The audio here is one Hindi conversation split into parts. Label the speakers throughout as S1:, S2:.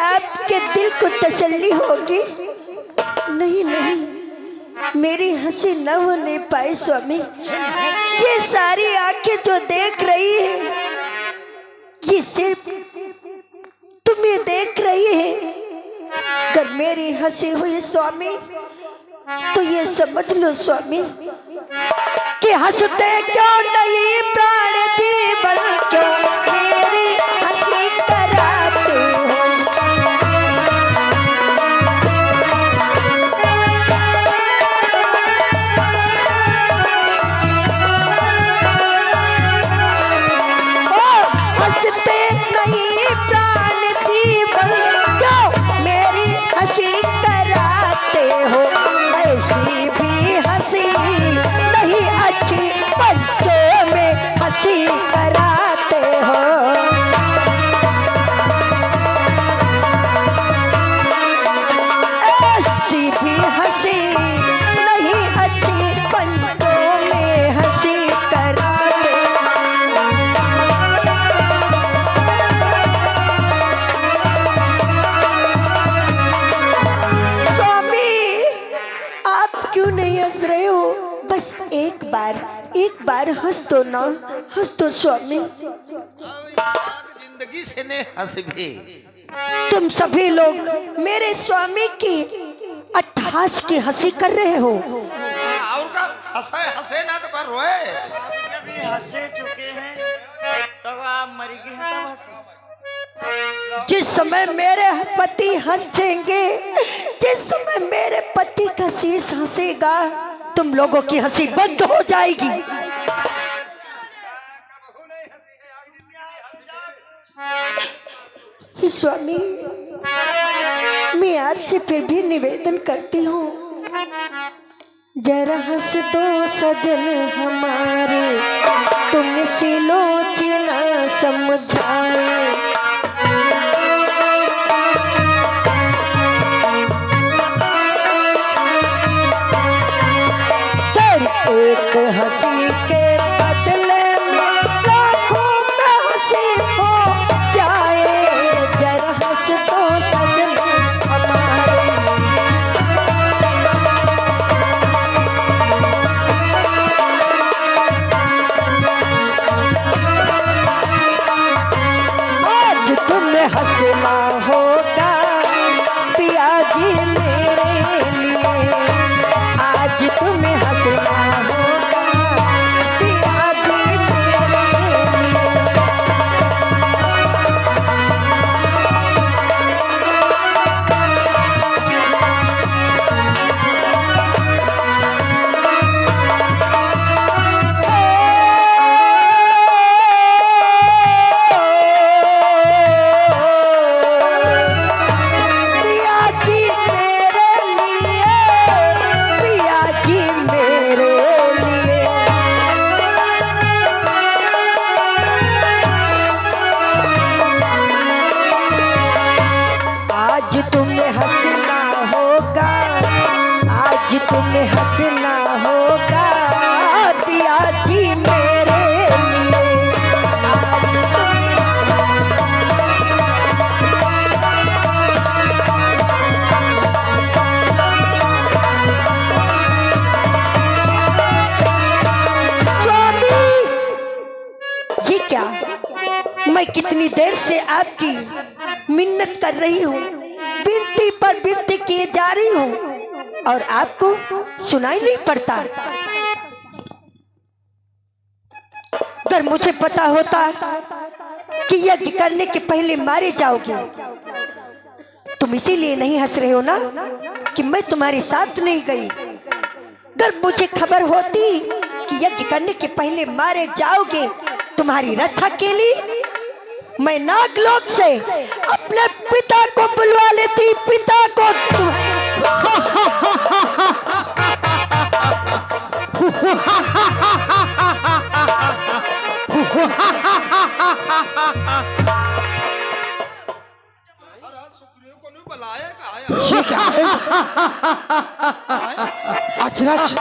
S1: आपके दिल को तसल्ली होगी। नहीं नहीं, मेरी हंसी न होने पाए स्वामी। ये सारी आंखें जो देख रही है, ये सिर्फ तुम्हें देख रही है। अगर मेरी हंसी हुई स्वामी, तो ये समझ लो स्वामी कि हंसते क्यों नहीं प्राण जीवन, क्यों मेरी हंसी कराते हो। हंसते नहीं प्राण जीवन, क्यों मेरी हंसी कराते हो। ऐसी भी हंसी नहीं अच्छी, बच्चों में हंसी कराते हो। ऐसी भी हंसी नहीं अच्छी, बच्चों में हंसी कराते। क्यों नहीं हंस रहे हो? बस एक बार हंस दो ना, हंस दो स्वामी।
S2: जिंदगी से ने हंस भी।
S1: तुम सभी लोग मेरे स्वामी की अट्ठास की हंसी कर रहे हो।
S2: और का हंसे ना तो कर रोए।
S3: जब हंसे चुके हैं तब आप मर गए हैं, तब हंसे।
S1: जिस समय मेरे पति हंसेंगे, जिस समय मेरे पति का शीश हंसेगा, तुम लोगों की हंसी बंद हो जाएगी। हे स्वामी, मैं आपसे फिर भी निवेदन करती हूँ, जरा हंस दो सजन हमारे, तुम सिलोचना समझाए। एक हंसी के बदले में लाखों में हंसी हो जाए। जरा हंस दो सजन हमारे। आज तुम्हें हंसना होगा पिया जी मेरे लिए, आज तुम्हें हंसना होगा पिया जी मेरे लिए। आज तुम्हें हंसना होगा, आज तुम्हें हंसना होगा पिया जी मेरे लिए। आज स्वामी, ये क्या? मैं कितनी देर से आपकी मिन्नत कर रही हूँ, विनती पर विनती किए जा रही हूँ, और आपको सुनाई नहीं पड़ता। अगर मुझे पता होता कि यज्ञ करने के पहले मारे जाओगे, तुम इसीलिए नहीं हंस रहे हो ना कि मैं तुम्हारे साथ नहीं गई। अगर मुझे खबर होती कि यज्ञ करने के पहले मारे जाओगे तुम्हारी रक्षा के लिए, मैं नागलोक से अपने पिता को बुलवा लेती। पिता को
S4: अचरज,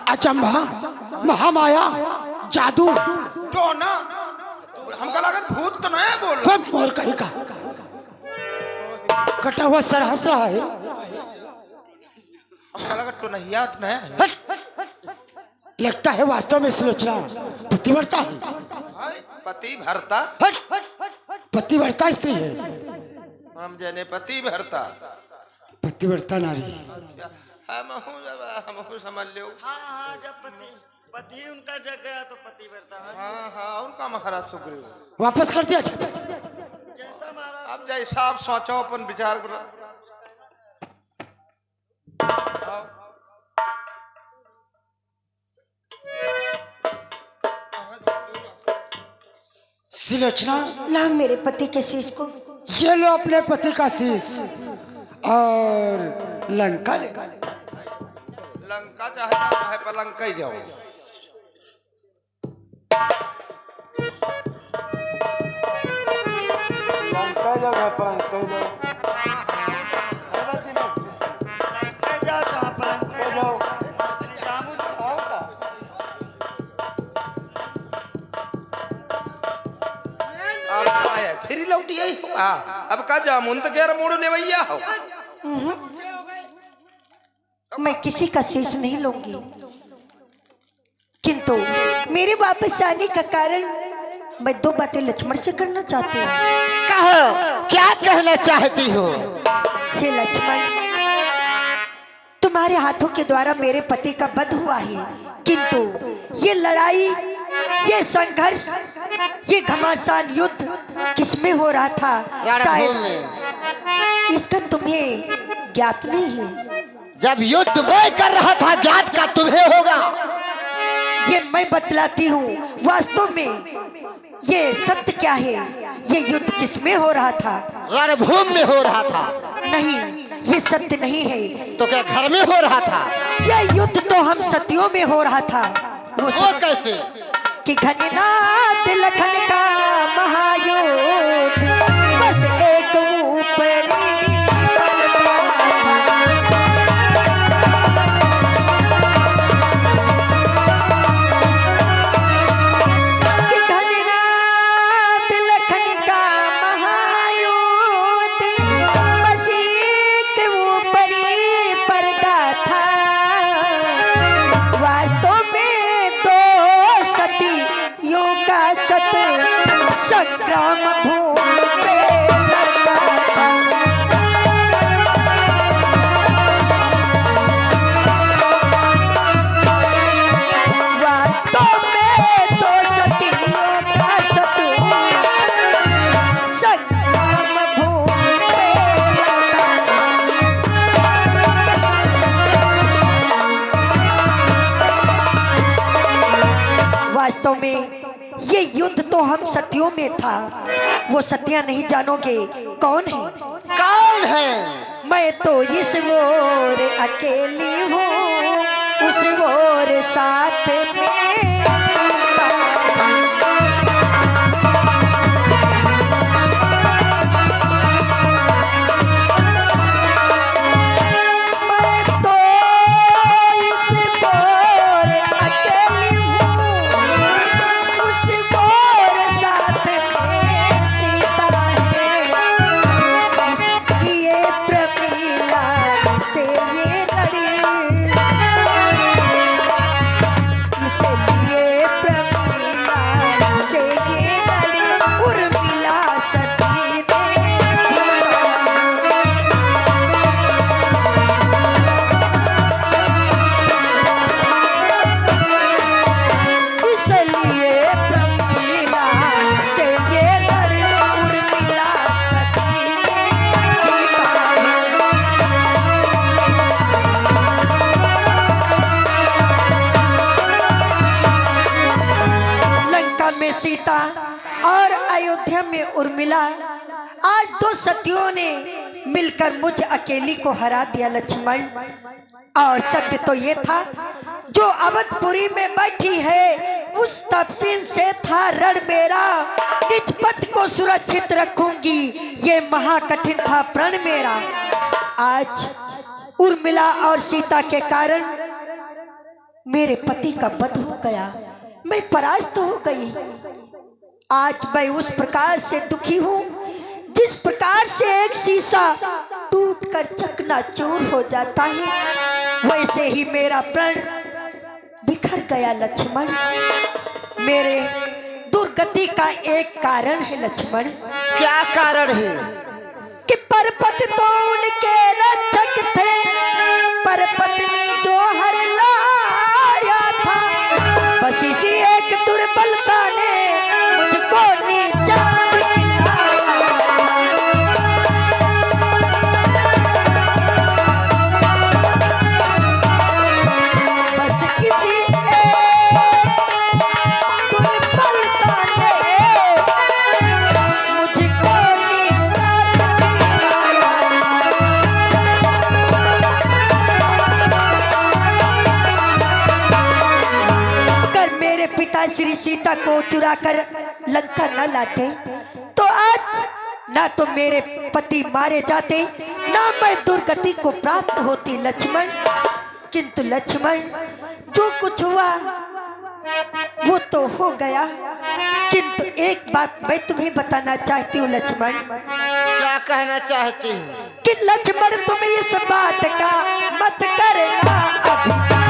S4: अचंभा, महामाया, जादू।
S2: तो ना हमका लागत भूत तो नहीं बोल
S4: मोर कहीं का कटा हुआ सर हंस रहा है।
S2: हमारा का तो नहीं याद नहीं है।
S4: हट! लगता है वास्तव में सुलोचना पतिव्रता है।
S2: हाय, पति भरता
S4: हट! पतिव्रता स्त्री है।
S2: हम जने पति भरता
S4: पतिव्रता नारी।
S2: अच्छा, हम समझ लो।
S3: हाँ हाँ, जब पति पति उनका जग गया तो पति बढ़ता है।
S2: हाँ हाँ, और का महाराज सुग्रीव
S4: वापस कर दिया जाए।
S3: जैसा महाराज
S2: अब जैसा आप सोचो अपन विचार करो।
S4: सुलोचना
S1: ला मेरे पति के शीश को।
S4: ये लो अपने पति का शीश और लंका ले।
S2: लंका चाहे पलंका ही जाओ।
S3: जाओ कहाँ पर जाओ।
S2: अब आया फिर लौटी आई हो। अब का जामुन तो गैर मोड़ ले भैया हो।
S1: मैं किसी का शीश नहीं लूंगी, किंतु मेरे वापस आने का कारण मैं दो बातें लक्ष्मण से करना चाहती हूँ।
S4: कहो, क्या कहना चाहती हो?
S1: हे लक्ष्मण, तुम्हारे हाथों के द्वारा मेरे पति का वध हुआ है, किंतु ये लड़ाई, ये संघर्ष, ये घमासान युद्ध किसमें हो रहा था शायद इसका तुम्हें ज्ञात नहीं है।
S4: जब युद्ध मैं कर रहा था, ज्ञात का तुम्हें होगा।
S1: ये मैं बतलाती हूँ। वास्तव में ये सत्य क्या है? ये युद्ध किसमें हो रहा था?
S4: रणभूमि में हो रहा था।
S1: नहीं, ये सत्य नहीं है।
S4: तो क्या घर में हो रहा था?
S1: यह युद्ध तो हम सतियों में हो रहा था।
S4: वो कैसे?
S1: कि घननाथ लखन का महायुद्ध बस एक ऊपरी कि घननाथ लखन का महायुद्ध बस एक ऊपरी पर्दा था। वास्तव में दो सतियों का सत संग्राम भूमि पे लड़ता था। वास्तव में दो सतियों का सत संग्राम भूमि पे लड़ता था। वास्तव में ये युद्ध तो हम सतियों में था। वो सतियां नहीं जानोगे कौन है?
S4: कौन है?
S1: मैं तो इस ओर अकेली हूँ, उस ओर साथ में सीता। मैं तो इस ओर अकेली हूँ, उस ओर साथ में सीता है। इसलिए प्रमीला से ये लड़ी, इसलिए प्रमीला से ये लड़ी, उर्मिला सती ने इसलिए प्रमीला से ये लड़ी, उर्मिला सती ने जीता। लंका में सीता और अयोध्या में उर्मिला, आज दो सतियों ने मिलकर मुझ अकेली को हरा दिया लक्ष्मण। और सत्य तो ये था, जो अवधपुरी में बैठी है उस तपसीन से था रण मेरा, निज पथ को सुरक्षित रखूंगी ये महाकठिन था प्रण मेरा। आज उर्मिला और सीता के कारण मेरे पति का वध हो गया, मैं परास्त हो गई। आज मैं उस प्रकार से दुखी हूँ जिस प्रकार से एक शीशा टूटकर चकनाचूर हो जाता है, वैसे ही मेरा प्राण बिखर गया लक्ष्मण। मेरे दुर्गति का एक कारण है लक्ष्मण।
S4: क्या कारण है?
S1: कि परपत तो उनके रक्षक थे, पर पत्नी जो हर लाया था, बस इसी एक दुर्बलता ने मुझको नीचा दिखाया। बस इसी एक दुर्बलता ने मुझको नीचा दिखाया। अगर मेरे पिता श्री सीता को चुरा कर लंका न लाते तो आज ना तो मेरे पति मारे जाते, ना मैं दुर्गति को प्राप्त होती लक्ष्मण। किंतु लक्ष्मण, जो कुछ हुआ वो तो हो गया, किंतु एक बात मैं तुम्हें बताना चाहती हूँ लक्ष्मण।
S4: क्या कहना चाहती हूँ?
S1: कि लक्ष्मण तुम इस बात का मत करना अभिमान।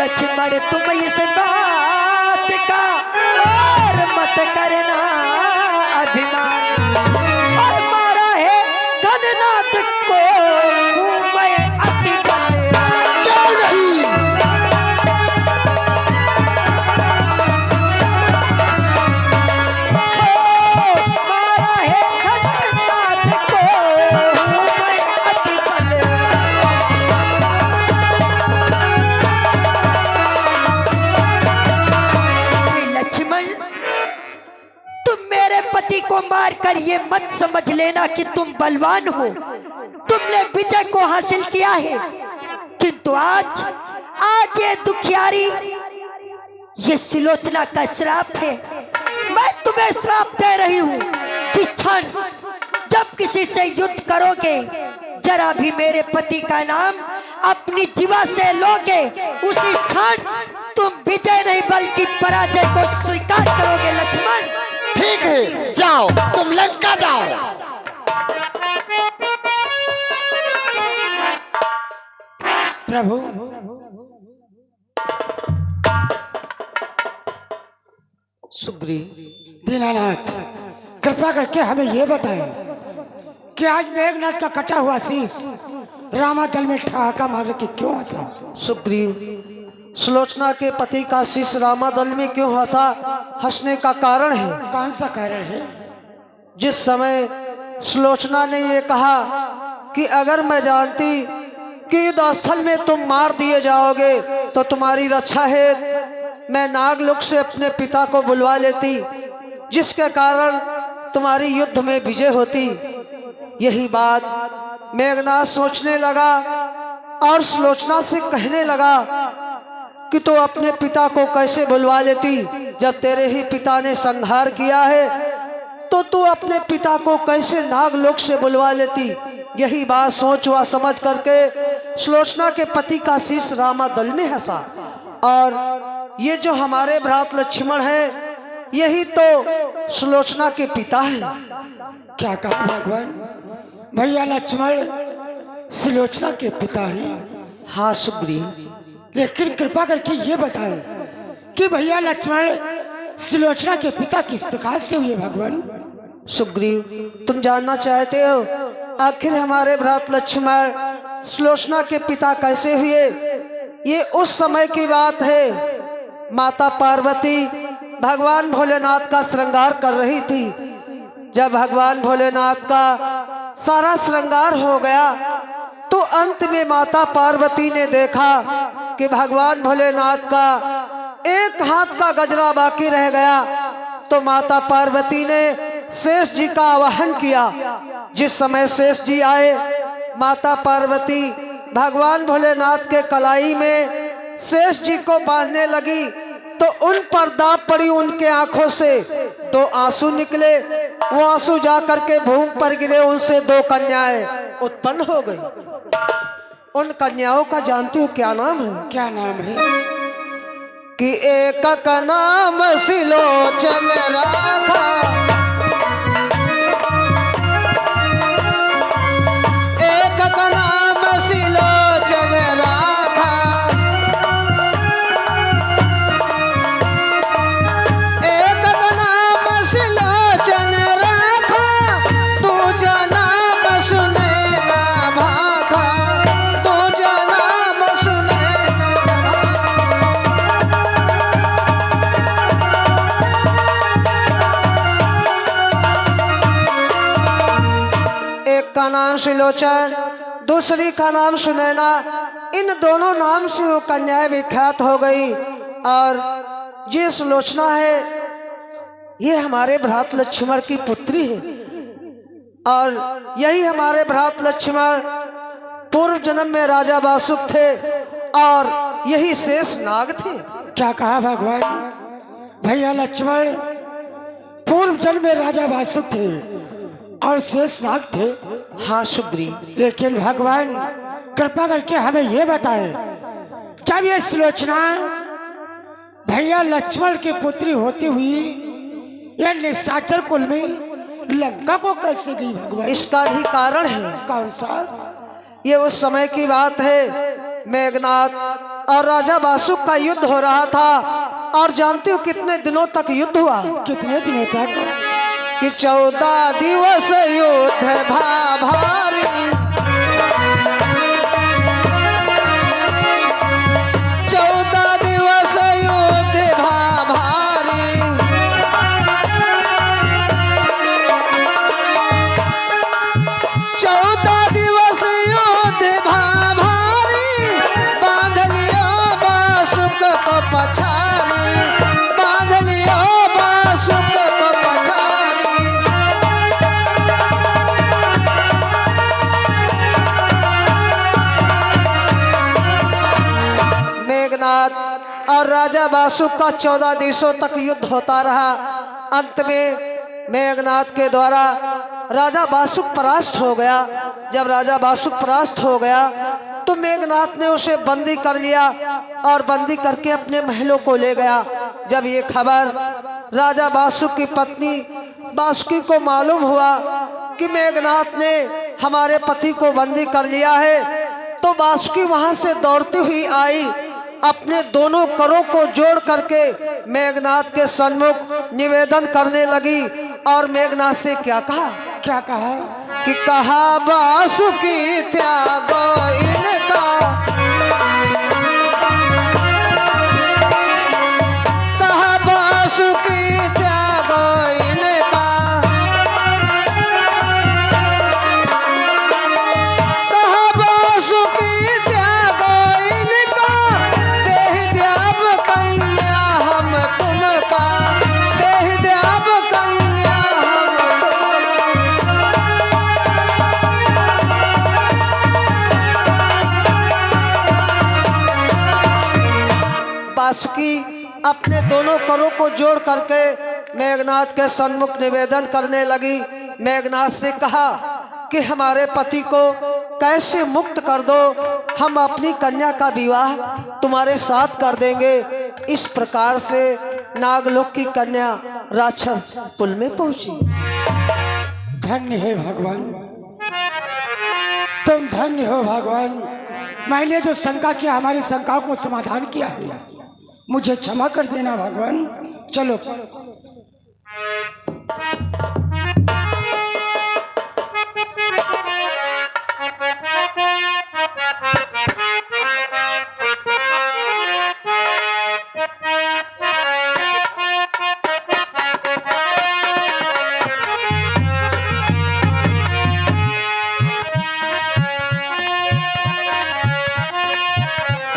S1: लक्ष्मण तुम इस बात का और मत करना अभिमान। और मारा है घननाथ को हूँ मैं अति बलवान।
S4: क्यों नहीं?
S1: मारा है घननाथ को हूँ मैं अति बलवान। लक्ष्मण, तुम मेरे पति को मारकर ये मत समझ लेना कि तुम बलवान हो। तुमने विजय को हासिल किया है, किंतु आज ये दुखियारी, ये सुलोचना का श्राप है। मैं तुम्हें श्राप दे रही हूँ कि क्षण जब किसी से युद्ध करोगे, जरा भी मेरे पति का नाम अपनी जीवा से लोगे, उसी क्षण तुम विजय नहीं बल्कि पराजय को स्वीकार करोगे लक्ष्मण।
S4: ठीक है, जाओ, तुम लंका जाओ।
S5: प्रभु,
S2: सुग्रीव,
S5: दीनानाथ, कृपा करके हमें ये बताएं कि आज मेघनाथ का कटा हुआ शीश रामादल में ठहाका मारने की क्यों हंसा?
S6: सुग्रीव, सुलोचना के पति का शीश रामादल में क्यों हंसा? हंसने का कारण है,
S5: कौन सा कारण है?
S6: जिस समय सुलोचना ने ये कहा कि अगर मैं जानती कि युद्ध स्थल में तुम मार दिए जाओगे तो तुम्हारी रक्षा है, मैं नागलोक से अपने पिता को बुलवा लेती, जिसके कारण तुम्हारी युद्ध में विजय होती। यही बात मेघनाथ सोचने लगा और सुलोचना से कहने लगा कि तो अपने पिता को कैसे बुलवा लेती, जब तेरे ही पिता ने संहार किया है तो तू अपने पिता को कैसे नागलोक से बुलवा लेती। यही बात सोच व समझ करके सुलोचना के पति का शीश रामादल में हंसा। और ये जो हमारे भ्रात लक्ष्मण है, यही तो सुलोचना के पिता है।
S5: क्या कहा भगवान? भैया लक्ष्मण सुलोचना के पिता हैं।
S6: हाँ सुग्रीव,
S5: लेकिन कृपा करके ये बताएं कि भैया लक्ष्मण सुलोचना के पिता किस प्रकार से हुए भगवान?
S6: सुग्रीव, तुम जानना चाहते हो आखिर हमारे भ्रात लक्ष्मण सुलोचना के पिता कैसे हुए? ये उस समय की बात है, माता पार्वती भगवान भोलेनाथ का श्रृंगार कर रही थी। जब भगवान भोलेनाथ का सारा श्रृंगार हो गया तो अंत में माता पार्वती ने देखा कि भगवान भोलेनाथ का एक हाथ का गजरा बाकी रह गया। तो माता पार्वती ने शेष जी का आवाहन किया। जिस समय शेष जी आए, माता पार्वती भगवान भोलेनाथ के कलाई में शेष जी को बांधने लगी तो उन पर दाब पड़ी, उनके आंखों से 2 आंसू निकले। वो आंसू जा करके भूमि पर गिरे, उनसे 2 कन्याएं उत्पन्न हो गई। उन कन्याओं का जानते हो क्या नाम है?
S5: क्या नाम है?
S6: कि एक का नाम सिलोचन राखा, एक का नाम सिलोचन राखा, एक का नाम सिलोचन राखा, दूजा नाम सुनेगा भाखा, दूजा नाम सुनेगा भाखा। एक का नाम सुलोचन, दूसरी का नाम सुनैना। इन दोनों नाम से वो कन्याएं विख्यात हो गई। और ये सुलोचना है, ये हमारे भ्रात लक्ष्मण की पुत्री है। और यही हमारे भ्रात लक्ष्मण पूर्व जन्म में राजा बासुक थे और यही शेष नाग थे।
S5: क्या कहा भगवान? भैया लक्ष्मण पूर्व जन्म में राजा वासुक थे और शेषनाग थे।
S6: हाँ सुग्रीव,
S5: लेकिन भगवान कृपा करके हमें ये बताएं, जब ये सुलोचना भैया लक्ष्मण की पुत्री होती हुई ये निशाचर कुल में लंका को कैसे गई भगवान?
S6: इसका भी कारण है।
S5: कौन सा?
S6: ये उस समय की बात है, मेघनाथ और राजा बासुक का युद्ध हो रहा था। और जानते हो कितने दिनों तक युद्ध हुआ?
S5: कितने दिनों तक?
S6: कि 14 दिवस युद्ध भारी, 14 दिवस युद्ध भारी, 14 दिवस युद्ध भारी, बांध लियो बासुक को पछारी, बांध लियो बासुक को पछारी। मेघनाथ और राजा बासुक का 14 दिवसों तक युद्ध होता रहा। अंत में मेघनाथ के द्वारा राजा बासुक परास्त हो गया। जब राजा बासुक परास्त हो गया तो मेघनाथ ने उसे बंदी कर लिया और बंदी करके अपने महलों को ले गया। जब ये खबर राजा बासुक की पत्नी बासुकी को मालूम हुआ कि मेघनाथ ने हमारे पति को बंदी कर लिया है, तो बासुकी वहां से दौड़ती हुई आई, अपने दोनों करों को जोड़ करके मेघनाथ के सन्मुख निवेदन करने लगी। और मेघनाथ से क्या कहा?
S5: क्या कहा?
S6: कि कहा बासुकी त्यागो इनका, कहा बासुकी त्यागो इनका, कहा बासुकी त्यागो इनका, देह द्याब कन्या हम तुमका, देह द्याब कन्या हम तुमका। बासुकी अपने दोनों करों को जोड़ करके मेघनाथ के सन्मुख निवेदन करने लगी। मेघनाथ से कहा कि हमारे पति को कैसे मुक्त कर दो, हम अपनी कन्या का विवाह तुम्हारे साथ कर देंगे। इस प्रकार से नागलोक की कन्या राक्षस कुल में पहुंची।
S5: धन्य है भगवान, तुम धन्य हो भगवान। मैंने जो शंका किया, हमारी शंका को समाधान किया है, मुझे क्षमा कर देना भगवान। चलो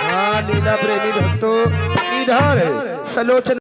S2: हाँ लीला प्रेमी भक्तों, इधर सलोचना